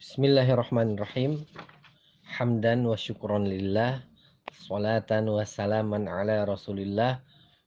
Bismillahirrahmanirrahim. Hamdan wa syukron lillah. Salatan wa salaman ala rasulillah.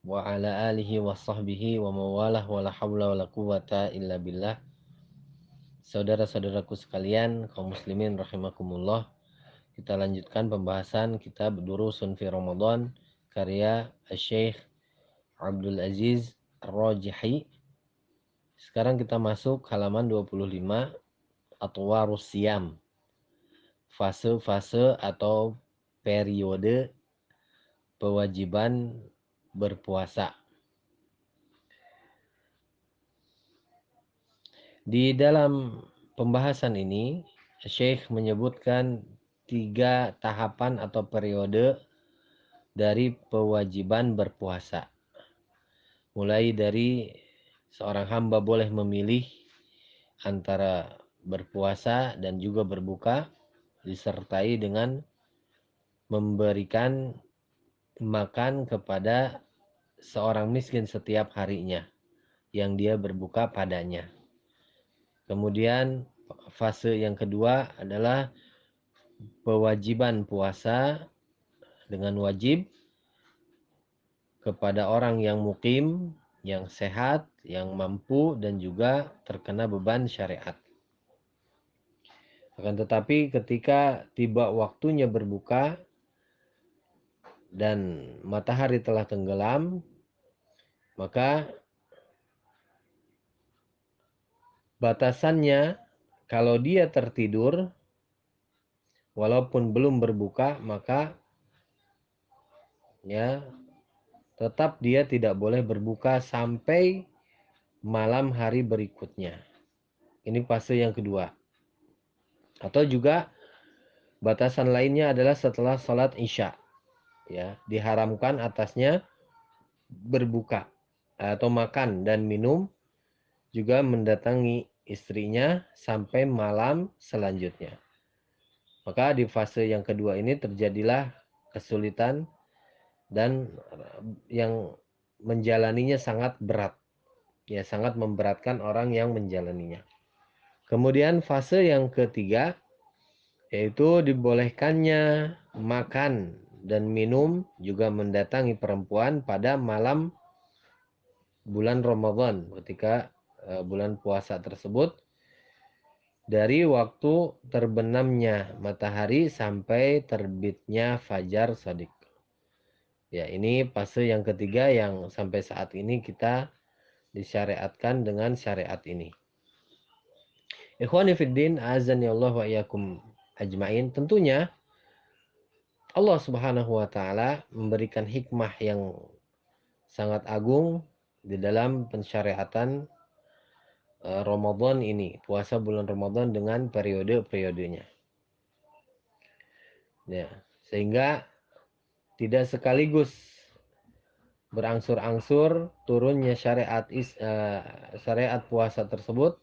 Wa ala alihi wa sahbihi wa mawalah wa la hawla wa la quwata illa billah. Saudara-saudaraku sekalian, kaum muslimin rahimakumullah. Kita lanjutkan pembahasan kitab Durusun fi Ramadan karya Syekh Abdul Aziz Ar-Rajihi. Sekarang kita masuk halaman 25, Atwarus Siyam. Fase-fase atau periode kewajiban berpuasa. Di dalam pembahasan ini, Syekh menyebutkan 3 tahapan atau periode dari kewajiban berpuasa. Mulai dari seorang hamba boleh memilih antara berpuasa dan juga berbuka, disertai dengan memberikan makan kepada seorang miskin setiap harinya yang dia berbuka padanya. Kemudian fase yang kedua adalah kewajiban puasa dengan wajib kepada orang yang mukim, yang sehat, yang mampu dan juga terkena beban syariat. Akan tetapi ketika tiba waktunya berbuka dan matahari telah tenggelam, maka batasannya kalau dia tertidur walaupun belum berbuka, maka ya tetap dia tidak boleh berbuka sampai malam hari berikutnya. Ini fase yang kedua. Atau juga batasan lainnya adalah setelah sholat isya. Ya, diharamkan atasnya berbuka atau makan dan minum, juga mendatangi istrinya sampai malam selanjutnya. Maka di fase yang kedua ini terjadilah kesulitan dan yang menjalaninya sangat berat. Ya, sangat memberatkan orang yang menjalaninya. Kemudian fase yang ketiga yaitu dibolehkannya makan dan minum juga mendatangi perempuan pada malam bulan Ramadan ketika bulan puasa tersebut, dari waktu terbenamnya matahari sampai terbitnya fajar shadiq. Ya, ini fase yang ketiga yang sampai saat ini kita disyariatkan dengan syariat ini. Ikhwani fiddin, azani Allah wa iyyakum ajmain. Tentunya Allah Subhanahu wa taala memberikan hikmah yang sangat agung di dalam pensyariatan Ramadan ini, puasa bulan Ramadan dengan periode-periodenya. Ya, sehingga tidak sekaligus berangsur-angsur turunnya syariat puasa tersebut,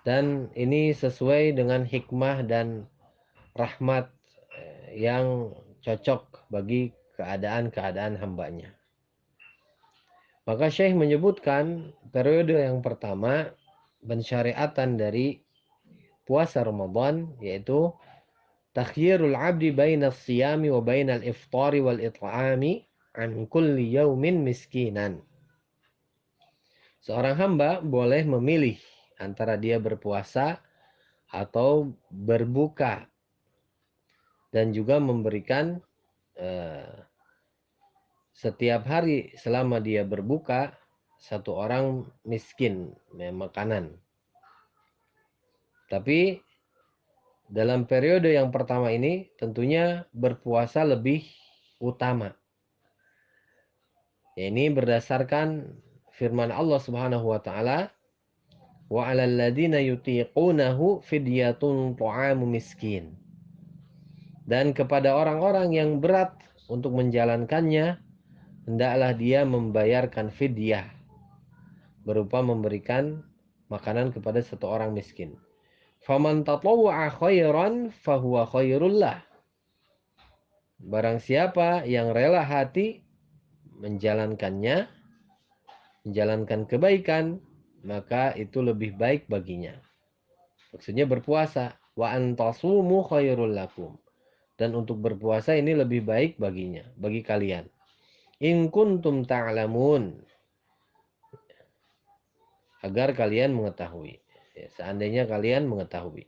dan ini sesuai dengan hikmah dan rahmat yang cocok bagi keadaan-keadaan hambanya. Maka Syekh menyebutkan periode yang pertama pensyariatan dari puasa Ramadan yaitu takhyirul abdi bainal siyami wa bainal iftari wal it'ami an kulli yaumin miskinan. Seorang hamba boleh memilih antara dia berpuasa atau berbuka dan juga memberikan setiap hari selama dia berbuka satu orang miskin makanan. Tapi dalam periode yang pertama ini tentunya berpuasa lebih utama. Ini berdasarkan firman Allah Subhanahu wa taala, wa 'alal ladzina yutiqunahu fidyatun ta'amu miskin. Dan kepada orang-orang yang berat untuk menjalankannya, hendaklah dia membayarkan fidyah berupa memberikan makanan kepada satu orang miskin. Faman tatawwa'a khairan fahuwa khairul lah. Barang siapa yang rela hati menjalankannya, menjalankan kebaikan, maka itu lebih baik baginya. Maksudnya berpuasa. Wa antasumu khairul lakum. Dan untuk berpuasa ini lebih baik baginya, bagi kalian. In kuntum ta'lamun. Agar kalian mengetahui. Ya, seandainya kalian mengetahui.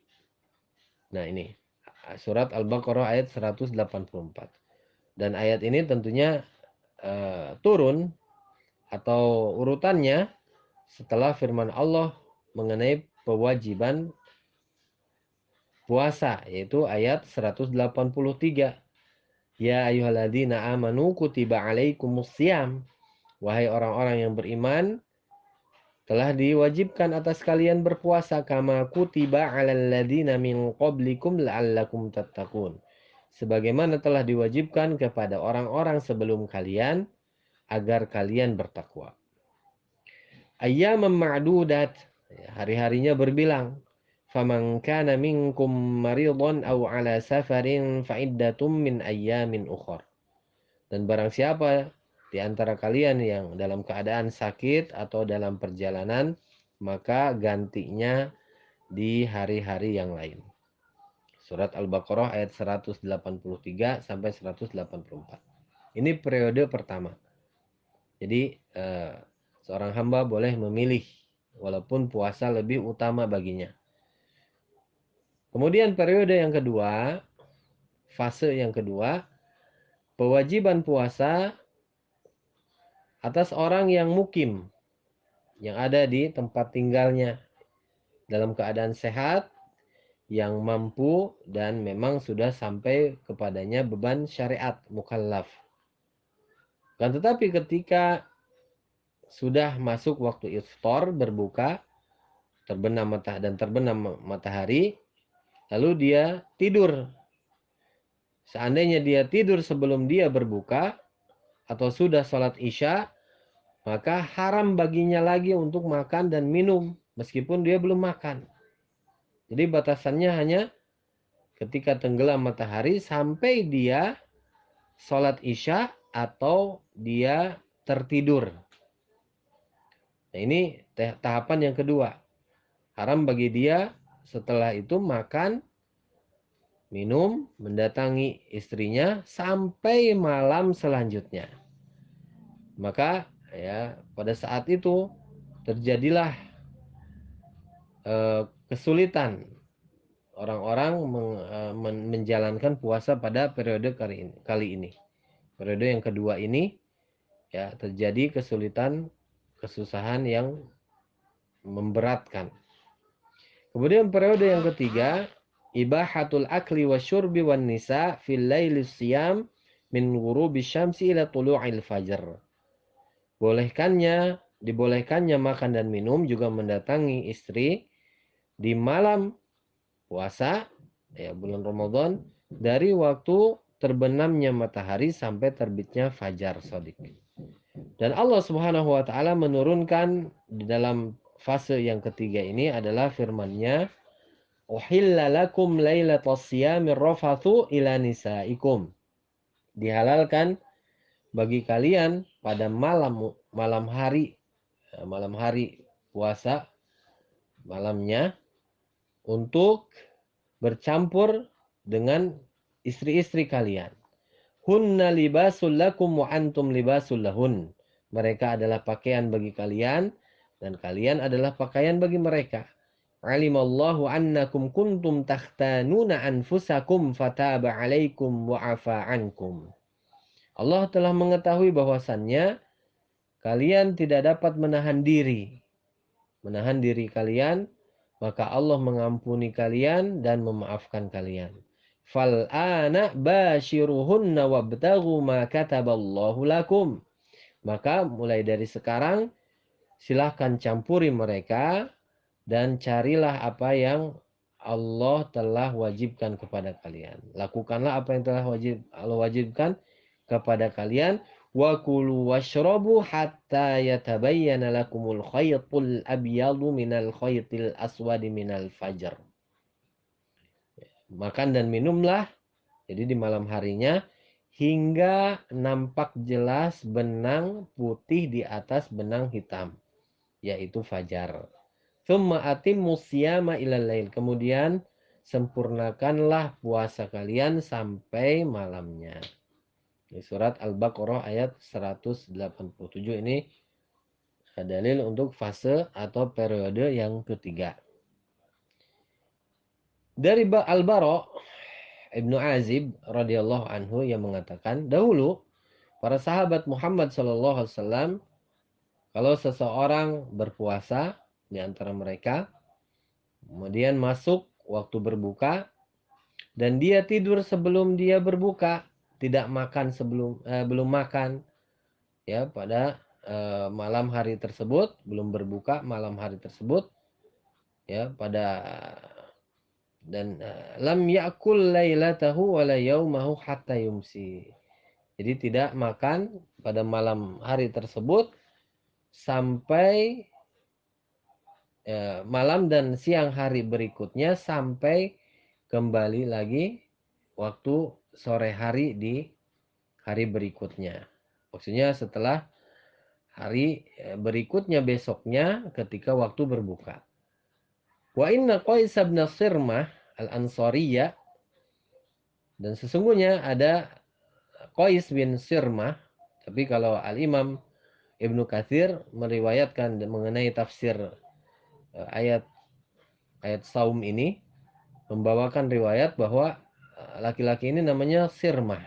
Nah ini. Surat Al-Baqarah ayat 184. Dan ayat ini tentunya turun atau urutannya setelah firman Allah mengenai kewajiban puasa, yaitu ayat 183. Ya ayyuhalladzina amanu kutiba alaikumusiyam. Wahai orang-orang yang beriman, telah diwajibkan atas kalian berpuasa kama kutiba alal ladzina min qablikum la'allakum tattaqun. Sebagaimana telah diwajibkan kepada orang-orang sebelum kalian agar kalian bertakwa. Ayyaman ma'dudat, hari-harinya berbilang. Faman kana minkum maridun aw ala safarin fa'iddatum min ayyamin ukhra. Dan barang siapa di antara kalian yang dalam keadaan sakit atau dalam perjalanan, maka gantinya di hari-hari yang lain. Surat Al-Baqarah ayat 183 sampai 184. Ini periode pertama. Jadi seorang hamba boleh memilih walaupun puasa lebih utama baginya. Kemudian periode yang kedua, fase yang kedua, kewajiban puasa atas orang yang mukim, yang ada di tempat tinggalnya dalam keadaan sehat, yang mampu dan memang sudah sampai kepadanya beban syariat mukallaf. Dan tetapi ketika sudah masuk waktu iftar, berbuka, terbenam matahari, lalu dia tidur. Seandainya dia tidur sebelum dia berbuka atau sudah sholat isya, maka haram baginya lagi untuk makan dan minum meskipun dia belum makan. Jadi batasannya hanya ketika tenggelam matahari sampai dia sholat isya atau dia tertidur. Nah, ini tahapan yang kedua. Haram bagi dia setelah itu makan, minum, mendatangi istrinya sampai malam selanjutnya. Maka ya pada saat itu terjadilah kesulitan orang-orang menjalankan puasa pada periode kali ini. Periode yang kedua ini ya terjadi kesulitan, kesusahan yang memberatkan. Kemudian periode yang ketiga, ibahatul akli wasyurbi wan nisa fil lailis siyam min ghurubi syamsi ila tulu'il fajr. Dibolehkannya makan dan minum juga mendatangi istri di malam puasa ya bulan Ramadan dari waktu terbenamnya matahari sampai terbitnya fajar shadiq. Dan Allah Subhanahu wa taala menurunkan di dalam fase yang ketiga ini adalah firman-Nya, "Uhilla lakum lailatas siyamir rafathu ila nisaikum." Dihalalkan bagi kalian pada malam hari puasa malamnya untuk bercampur dengan istri-istri kalian. Hunna libasul lakum wa antum libasul lahun. Mereka adalah pakaian bagi kalian dan kalian adalah pakaian bagi mereka. Alimallahu annakum kuntum takhtanuna anfusakum fataba alaikum wa afa ankum. Allah telah mengetahui bahwasannya kalian tidak dapat menahan diri kalian, maka Allah mengampuni kalian dan memaafkan kalian. Fal'ana bashiruhunna wabtaghu ma kataballahu lakum. Maka mulai dari sekarang silahkan campuri mereka dan carilah apa yang Allah telah wajibkan kepada kalian. Lakukanlah apa yang telah Allah wajibkan kepada kalian. Wa kulu washrabu hatta yatabayyana lakumul khaytul abyadu minal khaytil aswadi minal fajr. Makan dan minumlah, jadi di malam harinya, hingga nampak jelas benang putih di atas benang hitam, yaitu fajar. Tsumma atimmus siyama ilal lail. Kemudian sempurnakanlah puasa kalian sampai malamnya. Di surat Al-Baqarah ayat 187 ini dalil untuk fase atau periode yang ketiga. Dari Al-Bara' Ibnu Azib radhiyallahu anhu yang mengatakan, dahulu para sahabat Muhammad sallallahu alaihi wasallam kalau seseorang berpuasa di antara mereka, kemudian masuk waktu berbuka dan dia tidur sebelum dia berbuka, tidak makan belum makan ya pada malam hari tersebut, belum berbuka malam hari tersebut ya dan lam yakul lailatahu wala yaumahu hatta yumsi. Jadi tidak makan pada malam hari tersebut sampai malam dan siang hari berikutnya sampai kembali lagi waktu sore hari di hari berikutnya. Maksudnya setelah hari berikutnya besoknya ketika waktu berbuka. Wa inna Qais bin Sirmah al-Ansariyya, dan sesungguhnya ada Qais bin Sirmah, tapi kalau Al-Imam Ibnu Katsir meriwayatkan mengenai tafsir ayat saum ini, membawakan riwayat bahwa laki-laki ini namanya Sirmah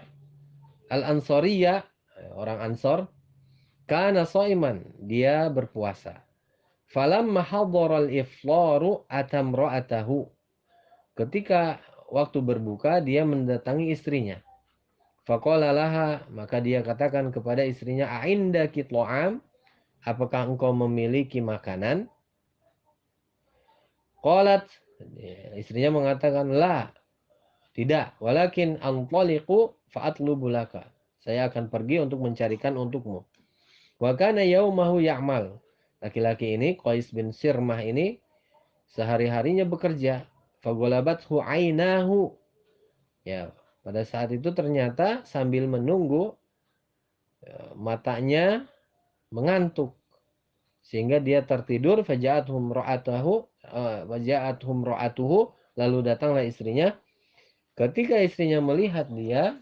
Al-Ansariyya, orang Ansor, kana shaiman, dia berpuasa. Falamma hadara al-iftaru atamra'atahu, ketika waktu berbuka dia mendatangi istrinya. Faqala laha, maka dia katakan kepada istrinya, a'indaki ta'am, apakah engkau memiliki makanan? Qalat, istrinya mengatakan, la, tidak, walakin antaliqu fa'atlubu laka, saya akan pergi untuk mencarikan untukmu. Wa kana yaumahu ya'mal, laki-laki ini Qais bin Sirmah ini sehari-harinya bekerja. Fagolabathu ainahu, ya pada saat itu ternyata sambil menunggu matanya mengantuk sehingga dia tertidur. Faja'athum ra'atuhu, lalu datanglah istrinya. Ketika istrinya melihat dia,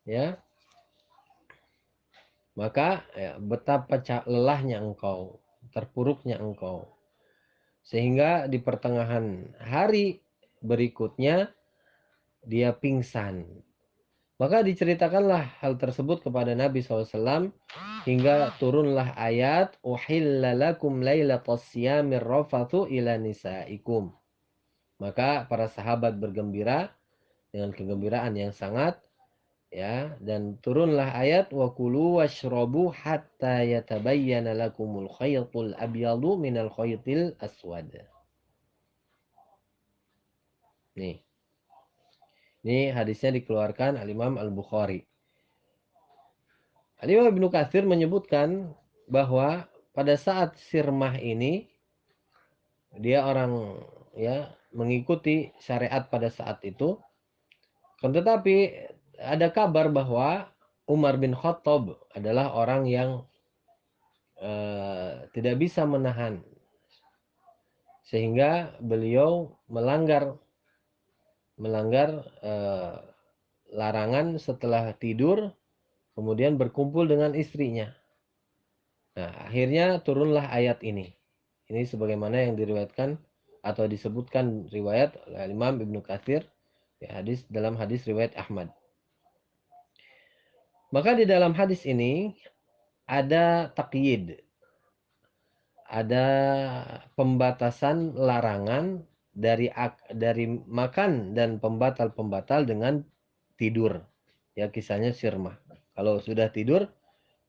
ya, maka ya, betapa lelahnya engkau, terpuruknya engkau, sehingga di pertengahan hari berikutnya dia pingsan. Maka diceritakanlah hal tersebut kepada Nabi SAW hingga turunlah ayat uhilla lakum lailatas siyamir rafathu ila nisaikum. Maka para sahabat bergembira dengan kegembiraan yang sangat, ya, dan turunlah ayat wa kulu washrabu hatta yatabayyana lakumul khaytul abyadu minal khaytil aswad. Nih. Ini hadisnya dikeluarkan Al-Imam Al-Bukhari. Al-Imam Ibnu Katsir menyebutkan bahwa pada saat Sirmah ini dia orang ya mengikuti syariat pada saat itu. Tetapi ada kabar bahwa Umar bin Khattab adalah orang yang tidak bisa menahan, sehingga beliau melanggar larangan setelah tidur kemudian berkumpul dengan istrinya. Nah, akhirnya turunlah ayat ini. Ini sebagaimana yang diriwayatkan atau disebutkan riwayat oleh Imam Ibnu Katsir, ya, dalam hadis riwayat Ahmad. Maka di dalam hadis ini ada taqyid, ada pembatasan larangan dari makan dan pembatal-pembatal dengan tidur. Ya, kisahnya Sirmah. Kalau sudah tidur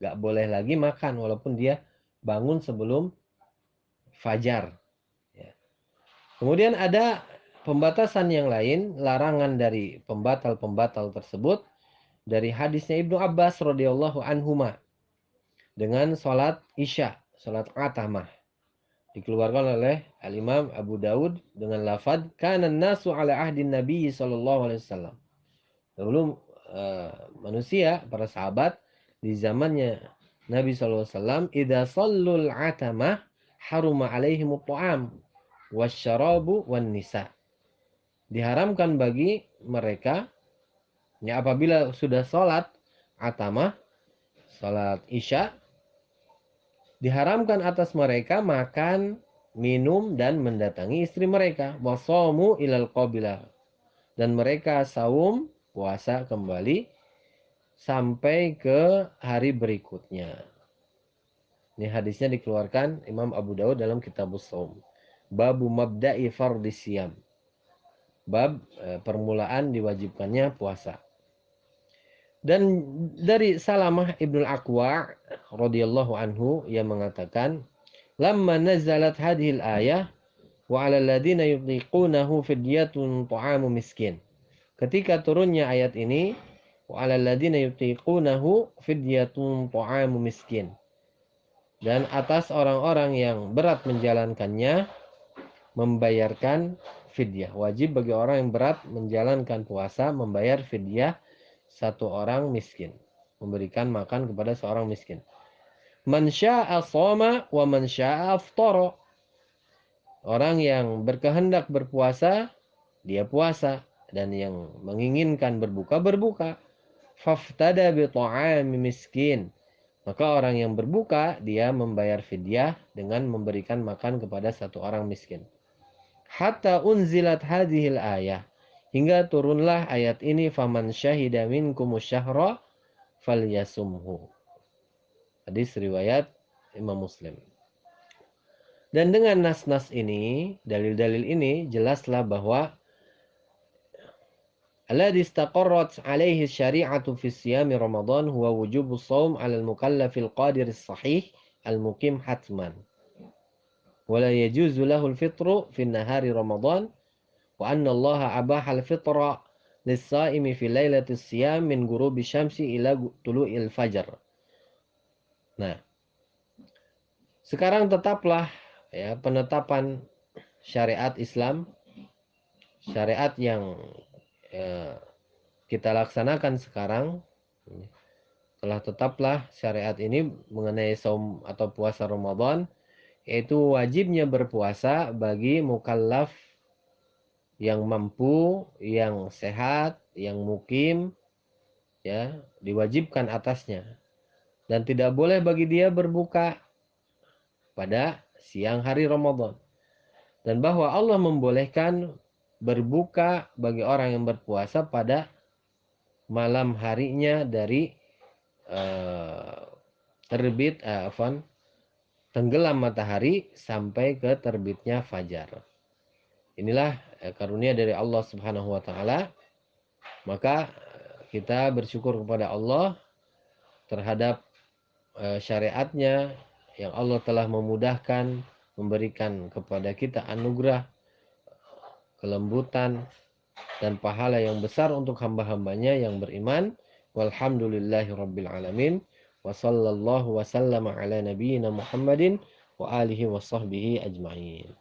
nggak boleh lagi makan walaupun dia bangun sebelum fajar. Ya. Kemudian ada pembatasan yang lain, larangan dari pembatal-pembatal tersebut dari hadisnya Ibnu Abbas radhiyallahu anhuma dengan sholat isya, sholat atamah, dikeluarkan oleh Al-Imam Abu Daud dengan lafad kana nasu ala ahdin Nabi sallallahu alaihi wasallam. Dahulu manusia, para sahabat di zamannya Nabi sallallahu alaihi wasallam, idza shallul atamah haruma alaihimut ta'am wasyarabu wan nisa. Diharamkan bagi mereka ya apabila sudah sholat atamah, sholat isya, diharamkan atas mereka makan, minum dan mendatangi istri mereka. Wasomu ilal qabilah, dan mereka saum puasa kembali sampai ke hari berikutnya. Ini hadisnya dikeluarkan Imam Abu Daud dalam Kitabus Shaum. Babu mabda'i fardhis siyam. Bab permulaan diwajibkannya puasa. Dan dari Salamah Ibnul Aqwa radhiyallahu anhu yang mengatakan, "Lamma nazalat hadhil ayah wa 'alal ladzina yutiqunahu fidyatun ta'amu miskin." Ketika turunnya ayat ini, wa 'alal ladzina yutiqunahu fidyatun ta'amu miskin. Dan atas orang-orang yang berat menjalankannya membayarkan fidyah. Wajib bagi orang yang berat menjalankan puasa membayar fidyah satu orang miskin, memberikan makan kepada seorang miskin. Man syaa'a shoma wa man syaa'a aftara. Orang yang berkehendak berpuasa, dia puasa, dan yang menginginkan berbuka, berbuka. Faftada bi ta'ami miskin. Maka orang yang berbuka, dia membayar fidyah dengan memberikan makan kepada satu orang miskin. Hatta unzilat hadhil ayah. Hingga turunlah ayat ini, faman syahida minkumus syahra falyasumhu. Hadis riwayat Imam Muslim. Dan dengan nas-nas ini, dalil-dalil ini, jelaslah bahwa alladhi istaqarrat alaihi syari'atu fi siyami Ramadan huwa wujubus shaum 'alal mukallafil qadiris sahih al-muqim hatman. Wala yajuzu lahul fitru fi nahari Ramadan wa anna Allah abaha al-fitra lis-saimi fi lailatis siyam min ghurubi syamsi ila tulu'il fajar. Nah, sekarang tetaplah ya penetapan syariat Islam, syariat yang kita laksanakan sekarang, telah tetaplah syariat ini mengenai saum atau puasa Ramadan, yaitu wajibnya berpuasa bagi mukallaf yang mampu, yang sehat, yang mukim, ya, diwajibkan atasnya. Dan tidak boleh bagi dia berbuka pada siang hari Ramadan. Dan bahwa Allah membolehkan berbuka bagi orang yang berpuasa pada malam harinya dari tenggelam matahari sampai ke terbitnya fajar. Inilah karunia dari Allah Subhanahu wa taala. Maka kita bersyukur kepada Allah terhadap syariatnya yang Allah telah memudahkan, memberikan kepada kita anugerah, kelembutan, dan pahala yang besar untuk hamba-hambanya yang beriman. Walhamdulillahi rabbil alamin. Wa sallallahu wa sallama ala nabiyyina Muhammadin wa alihi wa sahbihi ajma'in.